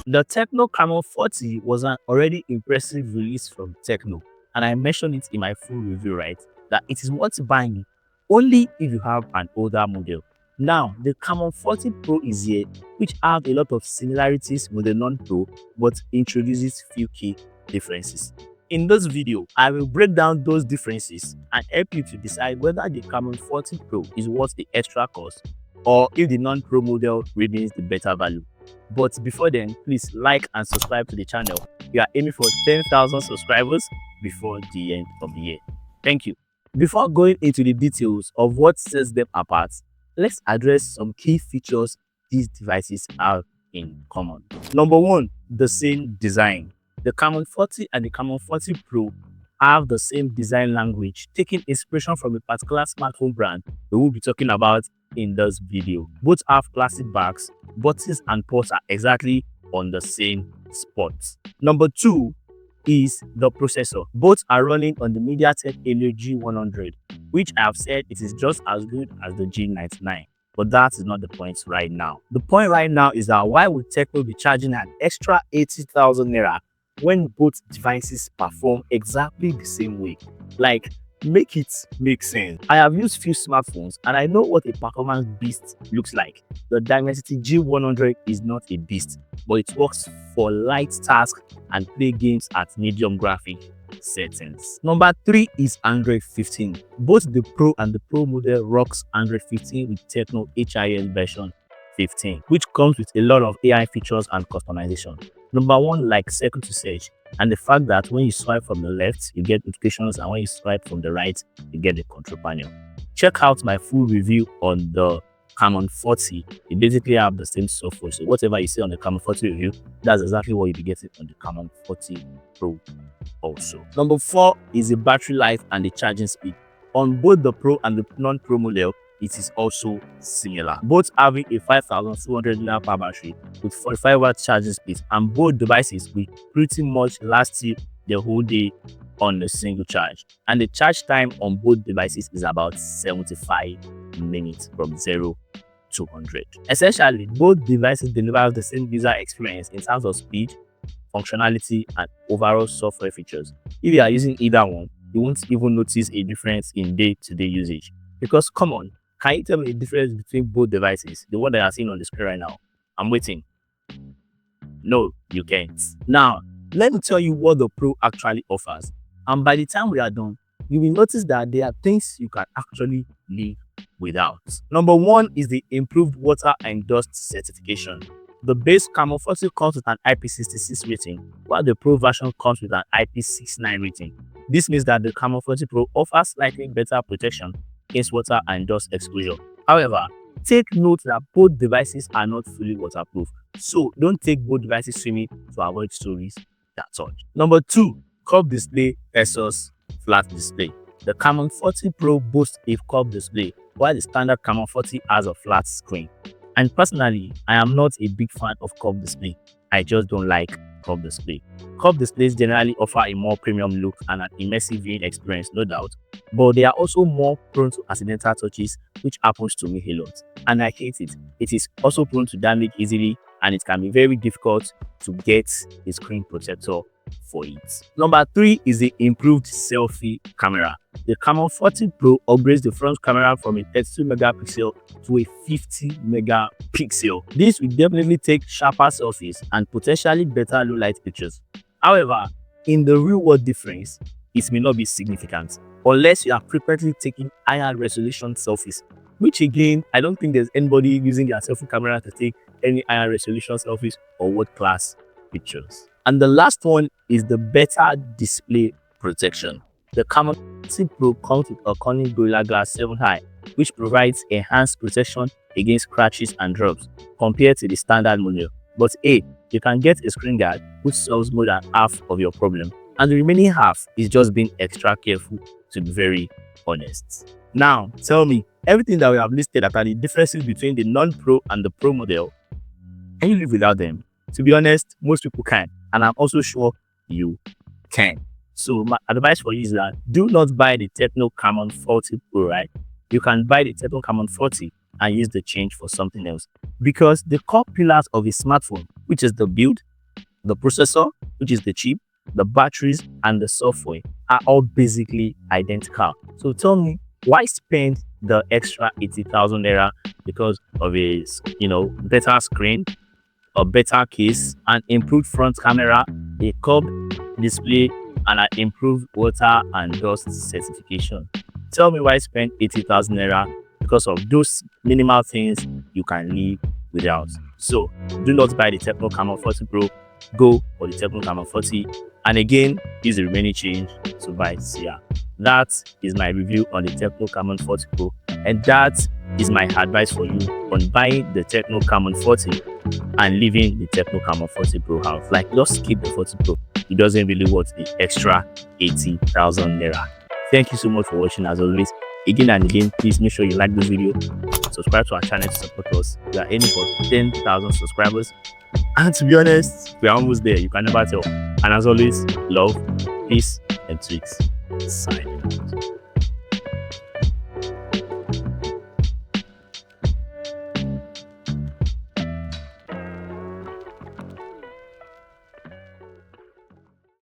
The Tecno Camon 40 was an already impressive release from Tecno, and I mentioned it in my full review, right? That it is worth buying only if you have an older model. Now, the Camon 40 Pro is here, which have a lot of similarities with the non-Pro, but introduces few key differences. In this video, I will break down those differences and help you to decide whether the Camon 40 Pro is worth the extra cost or if the non-Pro model remains the better value. But before then, please like and subscribe to the channel. We are aiming for 10,000 subscribers before the end of the year. Thank you. Before going into the details of what sets them apart, let's address some key features these devices have in common. Number one, the same design. The Camon 40 and the Camon 40 Pro have the same design language, taking inspiration from a particular smartphone brand we will be talking about in this video. Both have classic backs, buttons and ports are exactly on the same spots. Number two is the processor. Both are running on the MediaTek Helio G100, which I have said it is just as good as the G99. But that is not the point right now. The point right now is that why would Tecno be charging an extra 80,000 naira when both devices perform exactly the same way? Like, make it make sense. I have used few smartphones and I know what a performance beast looks like. The Dimensity G100 is not a beast, but it works for light tasks and play games at medium graphic settings. Number three is Android 15. Both the Pro and the Pro model rocks Android 15 with Tecno HIS version 15, which comes with a lot of AI features and customization. Number one, like second to search, and the fact that when you swipe from the left, you get notifications, and when you swipe from the right, you get the control panel. Check out my full review on the Camon 40. You basically have the same software, so whatever you see on the Camon 40 review, that's exactly what you'll be getting on the Camon 40 Pro also. Number four is the battery life and the charging speed. On both the Pro and the non-Pro model, it is also similar. Both having a 5,200 mAh battery with 45-watt charging speed, and both devices will pretty much last you the whole day on a single charge. And the charge time on both devices is about 75 minutes from 0 to 100. Essentially, both devices deliver the same user experience in terms of speed, functionality, and overall software features. If you are using either one, you won't even notice a difference in day-to-day usage. Because come on, can you tell me the difference between both devices? The one that I are seeing on the screen right now. I'm waiting. No, you can't. Now, let me tell you what the Pro actually offers. And by the time we are done, you will notice that there are things you can actually live without. Number one is the improved water and dust certification. The base Camon 40 comes with an IP66 rating, while the Pro version comes with an IP69 rating. This means that the Camon 40 Pro offers slightly better protection against water and dust exposure. However, take note that both devices are not fully waterproof, so don't take both devices swimming to avoid stories that touch. Number two, curved display versus flat display. The Camon 40 Pro boasts a curved display, while the standard Camon 40 has a flat screen. And personally, I am not a big fan of curved display. I just don't like curved display. Curved displays generally offer a more premium look and an immersive viewing experience, no doubt, but they are also more prone to accidental touches, which happens to me a lot, and I hate it. It is also prone to damage easily, and it can be very difficult to get a screen protector for it. Number three is the improved selfie camera. The Camon 40 Pro upgrades the front camera from a 32 megapixel to a 50 megapixel. This will definitely take sharper selfies and potentially better low light pictures. However, in the real world difference, it may not be significant unless you are frequently taking higher resolution selfies, which again, I don't think there's anybody using their selfie camera to take any higher resolution selfies or world class pictures. And the last one is the better display protection. The Camon 40 Pro comes with a Corning Gorilla Glass 7 High, which provides enhanced protection against scratches and drops compared to the standard model. But you can get a screen guard which solves more than half of your problem, and the remaining half is just being extra careful, to be very honest. Now, tell me, everything that we have listed are the differences between the non-Pro and the Pro model. Can you live without them? To be honest, most people can, and I'm also sure you can. So my advice for you is that do not buy the Tecno Camon 40 Pro, right? You can buy the Tecno Camon 40 and use the change for something else, because the core pillars of a smartphone, which is the build, The processor, which is the chip, the batteries, and the software are all basically identical. So tell me, why spend the extra 80,000 naira because of a better screen, a better case, an improved front camera, a curved display, and an improved water and dust certification? Tell me why spend 80,000 naira because of those minimal things you can live without. So do not buy the Tecno Camon 40 Pro. Go for the Tecno Camon 40, and again, use the remaining change to buy Sia. That is my review on the Tecno Camon 40 Pro, and that is my advice for you on buying the Tecno Camon 40 and leaving the Tecno Camon 40 Pro house. Like, just keep the 40 Pro. It doesn't really worth the extra 80,000 naira. Thank you so much for watching. As always, again and again, please make sure you like this video, subscribe to our channel to support us. We are aiming for 10,000 subscribers, and to be honest, we are almost there. You can never tell. And as always, love, peace, and tweaks. Signing out.